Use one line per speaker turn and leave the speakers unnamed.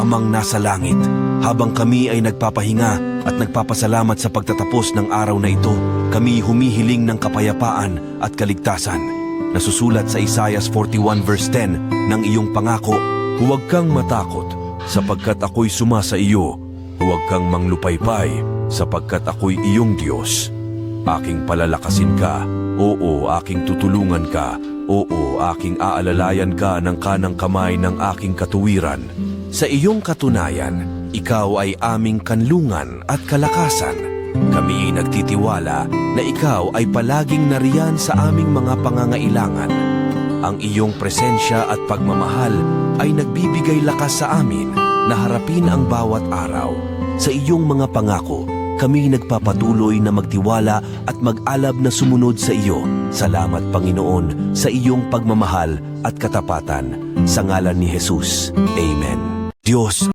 Amang nasa langit, habang kami ay nagpapahinga at nagpapasalamat sa pagtatapos ng araw na ito, kami humihiling ng kapayapaan at kaligtasan. Nasusulat sa Isaiah 41 verse 10 ng iyong pangako, huwag kang matakot sapagkat ako'y sumasa iyo. Huwag kang manglupaypay sapagkat ako'y iyong Diyos. Aking palalakasin ka, oo, aking tutulungan ka, oo, aking aalalayan ka ng kanang kamay ng aking katuwiran. Sa iyong katunayan, ikaw ay aming kanlungan at kalakasan. Kami ay nagtitiwala na ikaw ay palaging nariyan sa aming mga pangangailangan. Ang iyong presensya at pagmamahal ay nagbibigay lakas sa amin na harapin ang bawat araw. Sa iyong mga pangako, kami nagpapatuloy na magtiwala at mag-alab na sumunod sa iyo. Salamat, Panginoon, sa iyong pagmamahal at katapatan. Sa ngalan ni Jesus. Amen. Diyos,